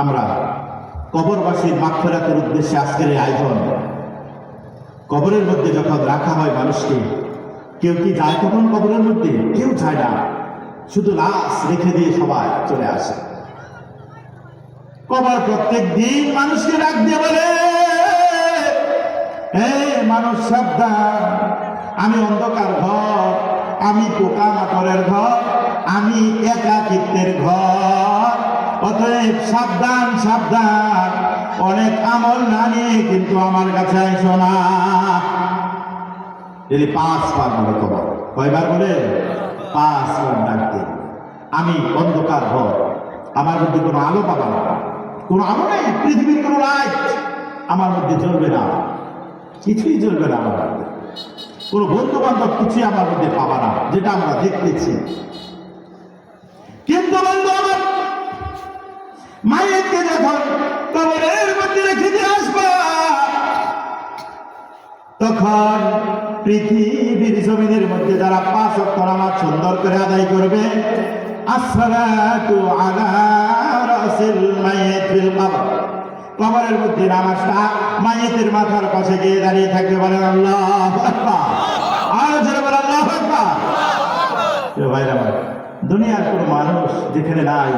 আমরা কবরবাসীর মাগফিরাতের উদ্দেশ্যে আজকের এই আয়োজন। কবরের মধ্যে যখন রাখা হয় মানুষকে, কেউ কি যায় তখন কবরের মধ্যে? কেউ যায় না, শুধু লাশ রেখে দিয়ে সবাই চলে আসে। কবর প্রত্যেক দিন মানুষকে ডাক দিয়ে বলে, হে মানুষ সাবধান, আমি অন্ধকার ঘর, আমি পোকামাকড়ের ঘর, আমি একাকিত্বের ঘর, অতএব সাবধান সাবধান, অনেক আমল না নিয়ে কিন্তু আমার কাছে আইসো না। 5 বার বলে কবর, কয়বার বলে? 5 বার ডাকতে। আমি অন্ধকার ঘর, আমার মধ্যে কোনো আলো পাবা না, কোনো আলো নেই, পৃথিবীর কোনো লাইট আমার মধ্যে জ্বলবে না, কিছুই জ্বলবে না আমার মধ্যে, কোনো বন্ধু বান্ধব কিছুই আমার মধ্যে পাবা না, যেটা আমরা দেখতেছি। কিন্তু বন্ধু আমার, মায়েরকে যখন কবরের মধ্যে রেখে দিয়ে আসবা, তখন পৃথিবীর জমিনের মধ্যে যারা 5 ওয়াক্ত নামাজ সুন্দর করে আদায় করবে, আসসালাতু আলা রাসিল মাইয়িত ফিল কবর, কবরের মধ্যে নামাজটা মাইয়িতের মাথার পাশে গিয়ে দাঁড়িয়ে থাকবে। বলেন আল্লাহু আকবার, আর জোরে বলেন আল্লাহু আকবার। এ ভাইরা ভাই, দুনিয়ার কোনো মানুষ যেখানে নাই,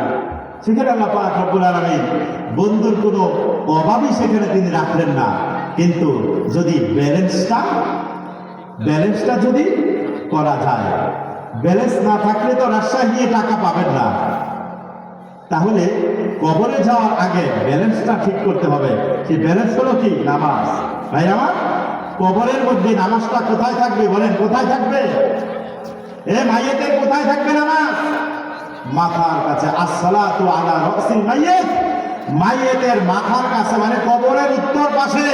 সেখানে আল্লাহ পাক রব্বুল আলামিন বন্ধুর কোনো অভাবই সেখানে তিনি রাখলেন না। কিন্তু যদি ব্যালেন্সটা যদি করা যায়, ব্যালেন্স না থাকলে তো রাজশাহী নিয়ে টাকা পাবেন না। তাহলে কবরে যাওয়ার আগে ব্যালেন্সটা ঠিক করতে হবে। সেই ব্যালেন্স হলো কি? নামাজ। ভাই আমার, কবরের মধ্যে নামাজটা কোথায় থাকবে? বলেন কোথায় থাকবে? এ মাইয়েতের কোথায় থাকবে নামাজ? মাথার কাছে। আসসালাতু আলা রাসিল মাইয়িত, মাইয়েতের মাথার কাছে, মানে কবরের উত্তর পাশে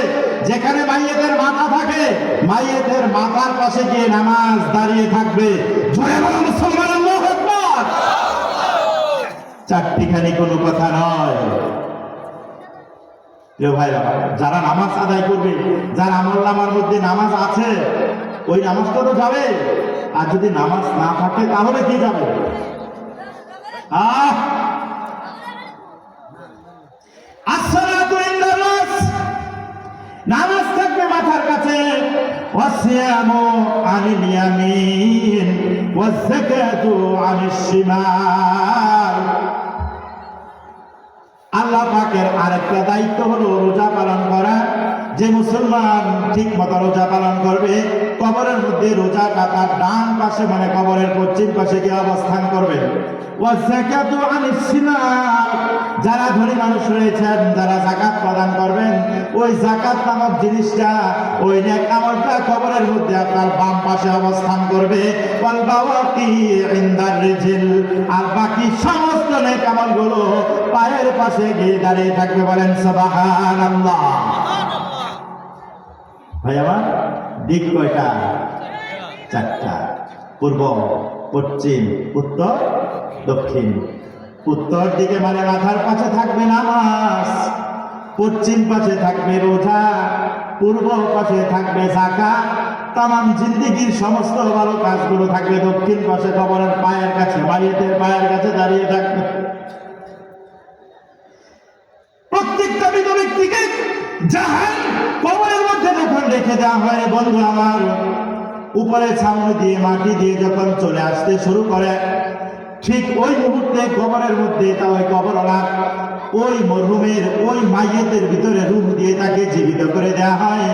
যেখানে মাইয়েতের মাথা থাকে, মাইয়েতের মাথার পাশে গিয়ে নামাজ দাঁড়িয়ে থাকবে। জোরে বলুন মুসলমান, আল্লাহু আকবার। চারটিখানি কোনো কথা নয়। প্রিয় ভাইরা, যারা নামাজ আদায় করবে, যার আমলনামার মধ্যে নামাজ আছে, ওই নামাজটা তো যাবে। আর যদি নামাজ না থাকে তাহলে কি যাবে? আসসালাতু ইনদার রাস, নামাজ থাকবে মাথার কাছে। ওয়াসিয়ামু আনিল ইয়ামিন ওয়াযাকাতু আনিশ শিমাল। আল্লাহ পাকের আরেকটা দায়িত্ব হলো রোজা পালন করা। যে মুসলমান ঠিক মতো রোজা পালন করবে, কবরের মধ্যে রোজা কাতার ডান পাশে, মানে কবরের পশ্চিম পাশে গিয়ে অবস্থান করবে। ওয়াযাকাতু আনিশ শিমাল, যারা ধনী মানুষ রয়েছেন, যারা যাকাত প্রদান করবেন, ওই যাকাত নামক জিনিসটা, ওই নেক আমলটা কবরের মধ্যে আপনার বাম পাশে অবস্থান করবে। ওয়াল বাওয়াকি ইনদার রিজিল, আর বাকি সমস্ত নেক আমলগুলো পায়ের পাশে গিয়ে দাঁড়িয়ে থাকবে। বলেন সুবহানাল্লাহ। ভাই আমার, দিক কয়টা? 4টা। পূর্ব, পশ্চিম, উত্তর, দক্ষিণ। উত্তর দিকে মানে মাথার পাশে থাকবে নামাজ, পশ্চিম পাশে থাকবে রোজা, পূর্ব পাশে থাকবে যাকাত, তামাম জিন্দেগির সমস্ত ভালো কাজগুলো থাকবে দক্ষিণ পাশে, কবরের পায়ের কাছে, মাইয়েতের পায়ের কাছে দাঁড়িয়ে থাকবে। প্রত্যেকটা মৃত ব্যক্তিকে জাহান কবরের মধ্যে যখন রেখে দেওয়া হয়, বন্ধু আমার, উপরে ছাউনি দিয়ে মাটি দিয়ে যখন চলে আসতে শুরু করে, ঠিক ওই মুহূর্তে কবরের মধ্যে ওই কবরওয়ালা ওই মরহুমের ওই মাইয়েতের ভিতরে রূহ দিয়ে তাকে জীবিত করে দেওয়া হয়।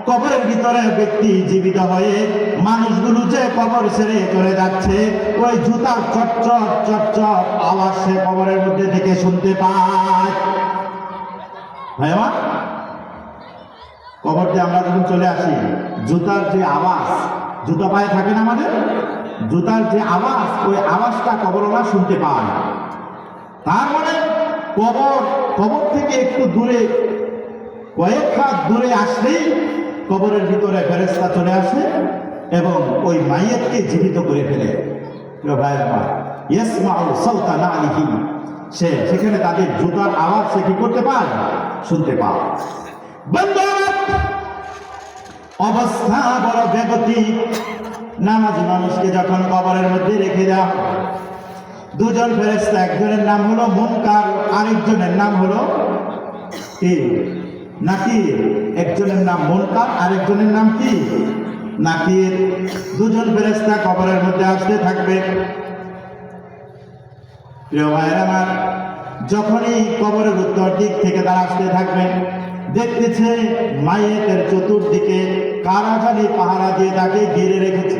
কবরের ভিতরে ব্যক্তি জীবিত হয়ে মানুষগুলো যে কবর ছেড়ে চলে যাচ্ছে, ওই জুতার চটচট চটচট আওয়াজ সে কবরের মধ্যে থেকে শুনতে পায়। ভাই আমার, কবর দিয়ে আমরা যখন চলে আসি, জুতার যে আওয়াজ, জুতা পায়ে থাকে না আমাদের, জুতার যে আওয়াজ, ওই আওয়াজটা কবরওয়ালা শুনতে পায়। তার মানে কবর থেকে একটু দূরে, কয়েক হাত দূরে আসলেই কবরের ভিতরে ফেরেশতা চলে আসে এবং ওই মাইয়াতকে জীবিত করে ফেলে। ভাই আমার, ইয়াসমাউ সাওতা নালিহি, সে সেখানে তাদের জুতার আওয়াজ সে কি করতে পায়? শুনতে পায়। বন্ধু, অবস্থা বড় বেগতিক। নামাজি মানুষকে যখন কবরের মধ্যে রেখে দেওয়া, দুজন ফেরেশতা, একজনের নাম হলো মুনকার, আরেকজনের নাম হলো কি? নাকির। একজনের নাম মুনকার, আরেকজনের নাম কি? নাকির। দুজন ফেরেশতা কবরের মধ্যে আসতে থাকবে। প্রিয় ভাইরা আমার, যখনই কবরের উত্তর দিক থেকে তারা আসতে থাকবে, দেখতেছে মায়ের চতুর্দিকে কারা জানি পাহারা দিয়ে তাকে ঘিরে রেখেছে।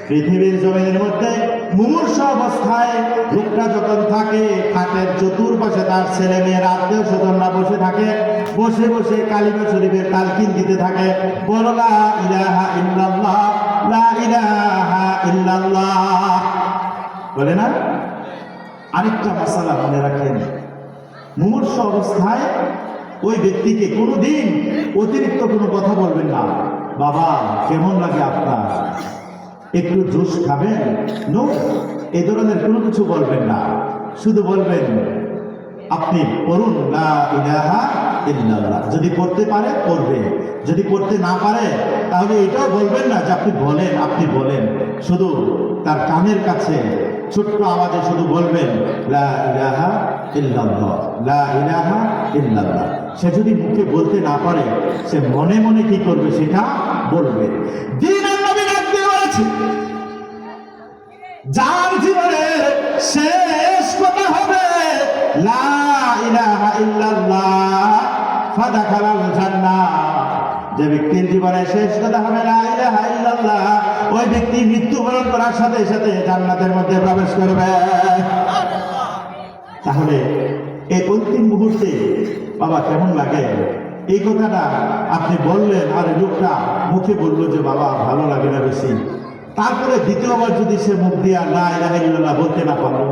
পৃথিবীর জমিনের মধ্যে মুমূর্ষু অবস্থায় লোকটা যখন থাকে, খাটের চতুর্পাশে তার ছেলে মেয়ের আত্মীয় স্বজনরা বসে থাকে, বসে বসে কালিমা শরীফের তালকিন দিতে থাকে, বলো লা ইলাহা ইল্লাল্লাহ, লা ইলাহা ইল্লাল্লাহ, বলে না? আরেকটা মাসালা মনে রাখেন, মুমূর্ষু অবস্থায় ওই ব্যক্তিকে কোনোদিন অতিরিক্ত কোনো কথা বলবেন না। বাবা কেমন লাগে আপনার, একটু জুস খাবেন, নো, এই ধরনের কোনো কিছু বলবেন না। শুধু বলবেন আপনি পড়ুন লা ইলাহা ইল্লাল্লাহ। যদি পড়তে পারে পড়বে, যদি পড়তে না পারে তাহলে এটাও বলবেন না যে আপনি বলেন, আপনি বলেন। শুধু তার কানের কাছে ছোট্ট আওয়াজে শুধু বলবেন লা ইলাহা ইল্লাল্লাহ, লা ইলাহা ইল্লাল্লাহ। সে যদি মুখে বলতে না পারে, সে মনে মনে কি করবে সেটা বলবে। দ্বীনের নবী ডাক দিয়ে বলেছে, যার জীবনের শেষ কথা হবে লা ইলাহা ইল্লাল্লাহ ফাদাখালাল জান্নাহ, যে ব্যক্তির জীবনের শেষ কথা হবে লা ইলাহা ইল্লাল্লাহ, ওই ব্যক্তি মৃত্যুবরণ করার সাথে সাথে জান্নাতের মধ্যে প্রবেশ করবে। তাহলে এই অন্তিম মুহূর্তে বাবা কেমন লাগে? এই কথাটা আপনি বললেন, আর লোকটা মুখে বললো যে বাবা ভালো লাগে না বেশি, তারপরে দ্বিতীয়বার যদি সে মুখ দিয়া লা ইলাহা ইল্লাল্লাহ বলতে না পারলো,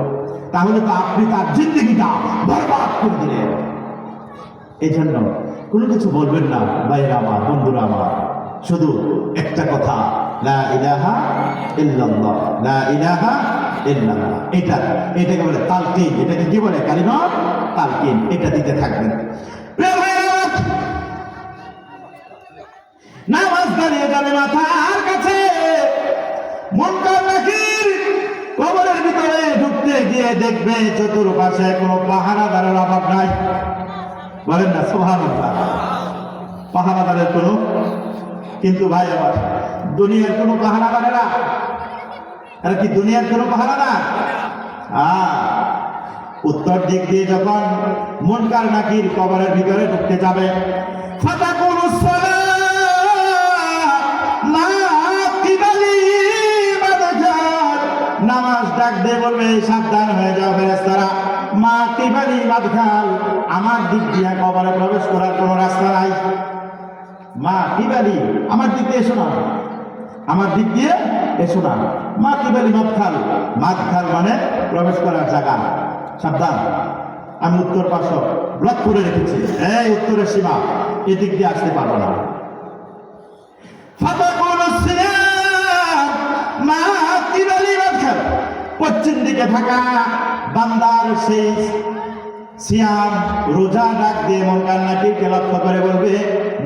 তাহলে তো আপনি তার জিন্দেগিটা বরবাদ করে দিলেন। এই জন্য কোনো কিছু বলবেন না ভাইরা আমার, বন্ধুরা আমার, শুধু একটা কথা লা ইলাহা ইল্লাল্লাহ, লা ইলাহা ইল্লাল্লাহ। এটাকে বলে তালকিন। এটাকে কি বলে? কালিমা তালকিন। এটা দিতে থাকবেন। নামাজ দাঁড়িয়ে যাবে মাথার কাছে, মুনকার নাকির কবরের ভিতরে ঢুকতে গিয়ে দেখবে চতুর্পাশে কোনো পাহারাদারের অভাব নাই। বলেন না সুবহানাল্লাহ? পাহারাদারের কোনো, কিন্তু ভাই আমার দুনিয়ার কোনো পাহারাদারেরা, আর কি দুনিয়ার কোনো পাহারাদার? উত্তর দিক দিয়ে যখন মুনকার নাকির কবরের ভিতরে ঢুকতে যাবে, নামাজ ডাক দিয়ে বলবে সাবধান হয়ে যাও ফেরেশতারা, মা কিবালি মাদখাল, আমার দিক দিয়ে কবরে প্রবেশ করার কোনো রাস্তা নাই। মা কিবালি, আমার দিক দিয়ে এসো না, আমার দিক দিয়ে এসো না। মা কিবালি মাদখাল, মাদখাল মানে প্রবেশ করার জায়গা। সাবধান, আমি উত্তর পাশ ব্লক করে রেখেছি, এই উত্তরের সীমা, এদিক দিয়ে আসতে পারবো না। পশ্চিম দিকে থাকা বান্দার সেই সিয়াম রোজা ডাক দিয়ে মুনকার নাকিরকে লক্ষ্য করে বলবে,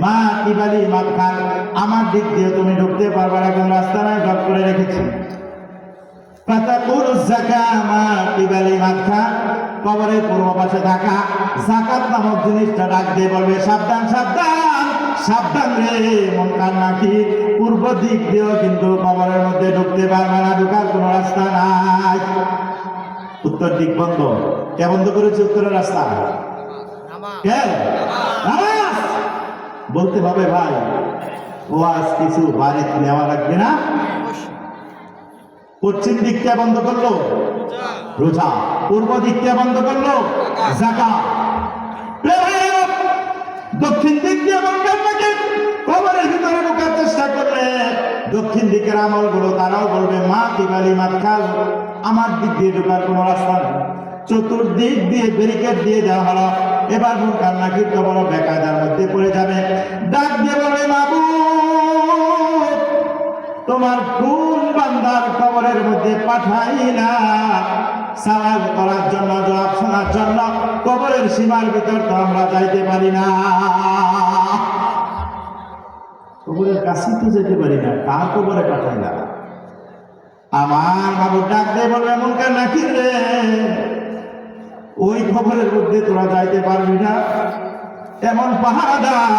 মা কিবালি মাদখাল, আমার দিক দিয়ে তুমি ঢুকতে পারবে না, কোন রাস্তা নাই, ব্লক করে রেখেছি। কবরের পূর্ব পাশে থাকা যাকাত নামক জিনিসটা ডাক দিয়ে বলবে, সাবধান সাবধান সাবধান রে মুনকার নাকির, পূর্ব দিক দিয়েও কিন্তু কবরের মধ্যে ঢুকতে পারবে না, ঢুকার কোনো রাস্তা নাই। উত্তর দিক বন্ধ। কে বন্ধ করেছে উত্তরের রাস্তা? কে? বলতে হবে ভাই, ও আজ কিছু বাড়িতে নেওয়া লাগবে না। পশ্চিম দিকটা বন্ধ করলো রোজা, পূর্ব দিকটা বন্ধ করলো যাকাত। দক্ষিণ দিক দিয়ে কবরের ভিতরে ঢোকার চেষ্টা করলে দক্ষিণ দিকের আমলগুলো তারাও বলবে, মা কিবালি মাদখাল, আমার দিক দিয়ে ঢোকার কোনো রাস্তা নেই। চতুর্দিক দিয়ে ব্যারিকেড দিয়ে দেওয়া হলো। এবার মুনকার নাকির কবর বেকায়দার মধ্যে পড়ে যাবে। ডাক দিয়ে বলবে, মাবুদ, তোমার কোন বান্দার কবরের মধ্যে পাঠাইলা সওয়াল করার জন্য, জবাব শোনার জন্য? কবরের সীমার ভিতর তো আমরা যাইতে পারি না, কবরের কাছে তো যেতে পারি না, কার কবরে পাঠাইলা? আমার বাবু ডাক দিয়ে বলবে মুনকার নাকির রে, ওই খবরের মধ্যে তোরা যাইতে পারবি না। এমন পাহারাদার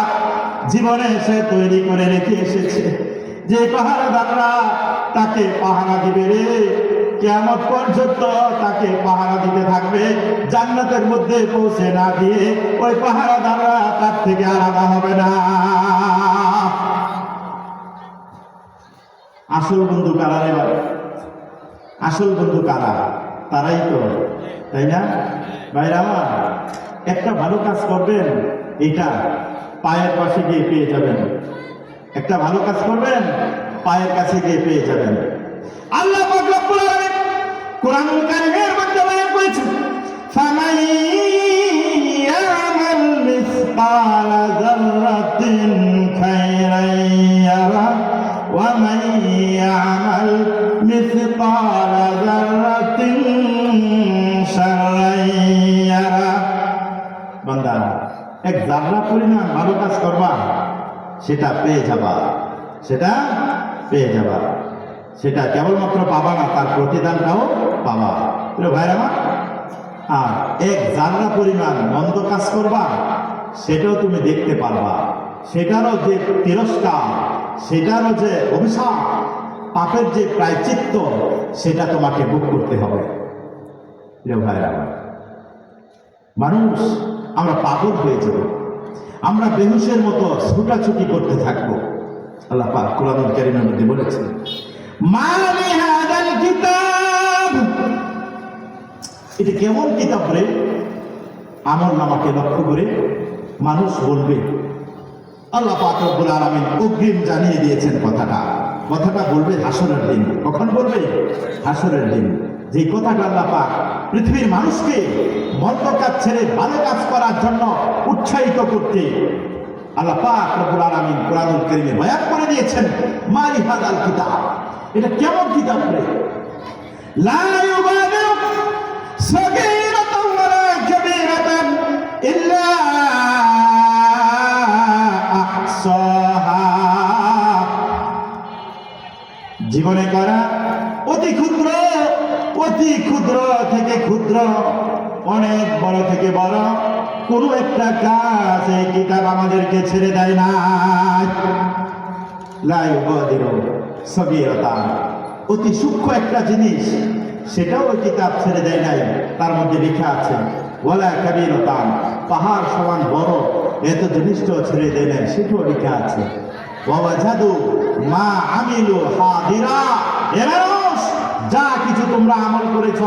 জীবনে সে তৈরি করে রেখে এসেছে, যে পাহারাদাররা তাকে পাহারা দিবে রে, কিয়ামত পর্যন্ত তাকে পাহারা দিতে থাকবে। জান্নাতের মধ্যে পৌঁছে না দিয়ে ওই পাহারাদাররা তার থেকে আলাদা হবে না। আসল বন্ধু কারা রে ভাই? আসল বন্ধু কারা? তারাই তো, তাই না ভাইরা আমার? একটা ভালো কাজ করবেন, এটা পায়ের পাশে গিয়ে পেয়ে যাবেন। একটা ভালো কাজ করবেন, পায়ের কাছে গিয়ে পেয়ে যাবেন। আল্লাহ পাক রব্বুল আলামিন কোরআনুল কারীমের মধ্যে বয়ান করেছেন, ফামান ইয়ামাল মিসকালা যাররাতিন খায়রান ইয়ারা ওয়া মান ইয়ামাল মিসকালা যাররাতিন শাররান ইয়ারা। বান্দা, এক জাররা পরিমাণ ভালো কাজ করবা, সেটা পেয়ে যাবা, সেটা পেয়ে যাবা। সেটা কেবলমাত্র পাবা না, তার প্রতিদানটাও পাবা। ভাইরা আমার, আর এক জাররা পরিমাণ মন্দ কাজ করবা, সেটাও তুমি দেখতে পারবা। সেটারও যে তিরস্কার, সেটারও যে অভিশাপ, পাপের যে প্রায়শ্চিত্ত, সেটা তোমাকে ভোগ করতে হবে। ভাইরা আমার, মানুষ আমরা পাগল হয়ে যাব, আমরা বেহুশের মতো ছুটাছুটি করতে থাকবো। আল্লাহ পাক কোরআনুল কারীমের মধ্যে বলেছেন, মা লিহাদাল কিতাব, এটা কেমন কিতাব রে? আমল নামাকে লক্ষ্য করে মানুষ বলবে। আল্লাহ পাক রব্বুল আলামিন অগ্রিম জানিয়ে দিয়েছেন কথাটা। কথাটা বলবে হাসরের দিন। কখন বলবে? হাসরের দিন। যে কথাটা আল্লাহ পাক পৃথিবীর মানুষকে মন্দ কাজ ছেড়ে ভালো কাজ করার জন্য উৎসাহিত করতে আল্লাহ পাক রব্বুল আলামিন কোরআনুল কারীমে বয়ান করে দিয়েছেন, মা লিহাদাল কিতাব, এটা কেমন কিতাব রে? লা ইউগাদিরু সাগীরাতান ওয়ালা কাবীরাতান ইল্লা আহসাহা। জীবনে করা অতি ক্ষুদ্র, অতি ক্ষুদ্র থেকে ক্ষুদ্র, অনেক বড় থেকে বড় কোন একটা কাজ এই কিতাব আমাদেরকে ছেড়ে দেয় না। লা ইউগাদিরু সাগীরাতান, অতি সূক্ষ্ম একটা জিনিস, সেটাও ওই কিতাব ছেড়ে দেয় নাই। তার মধ্যে লেখা আছে ওয়ালা কাবীরাতান, পাহাড় সমান বড় এত জিনিসটাও ছেড়ে দেয় নাই, সেটাও লেখা আছে ওয়া ওয়াজাদু মা আমিলু হাদিরা। যা কিছু তোমরা আমল করেছ,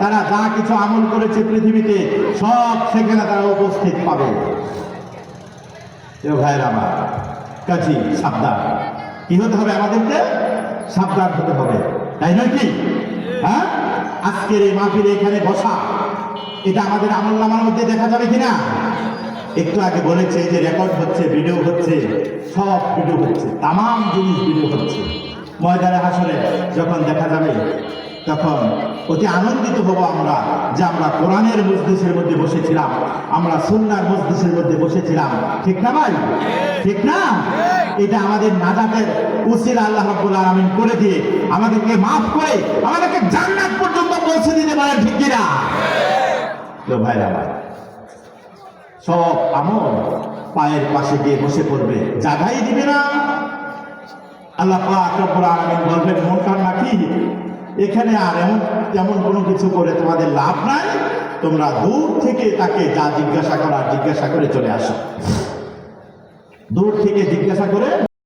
তারা যা কিছু আমল করেছে পৃথিবীতে, সব সেখানে তারা উপস্থিত পাবে। ভাইরা আমার, কাজী সাবধান। কি হতে হবে? আমাদেরকে সাবধান হতে হবে, তাই নয় কি? হ্যাঁ, আজকের এই মাহফিলে এখানে বসা, এটা আমাদের আমল নামার মধ্যে দেখা যাবে কিনা? একটু আগে বলেছে যে রেকর্ড হচ্ছে, ভিডিও হচ্ছে, সব ভিডিও হচ্ছে, তামাম জিনিস ভিডিও হচ্ছে। ময়দানে হাসরে যখন দেখা যাবে, তখন অতি আনন্দিত হব আমরা যে আমরা কোরআনের মজলিসের মধ্যে বসেছিলাম, আমরা সুন্নাহর মজলিসের মধ্যে বসেছিলাম। ঠিক না ভাই? ঠিক না? এটা আমাদের নাজাতের উসিলা আল্লাহ রাব্বুল আলামিন করে দিয়ে আমাদেরকে মাফ করে আমাদেরকে জান্নাত পর্যন্ত পৌঁছে দিতে পারে। ঠিক কিনা? তো ভাইরা ভাই, সব আমল পায়ের পাশে গিয়ে বসে পড়বে, জাগাই দিবে না। আল্লাহ পাক রব্বুল আলামিন বলবেন, মুনকার নাকির, এখানে আর তেমন কোনো কিছু করে তোমাদের লাভ নাই, তোমরা দূর থেকে তাকে যা জিজ্ঞাসা করার জিজ্ঞাসা করে চলে আসো। দূর থেকে জিজ্ঞাসা করে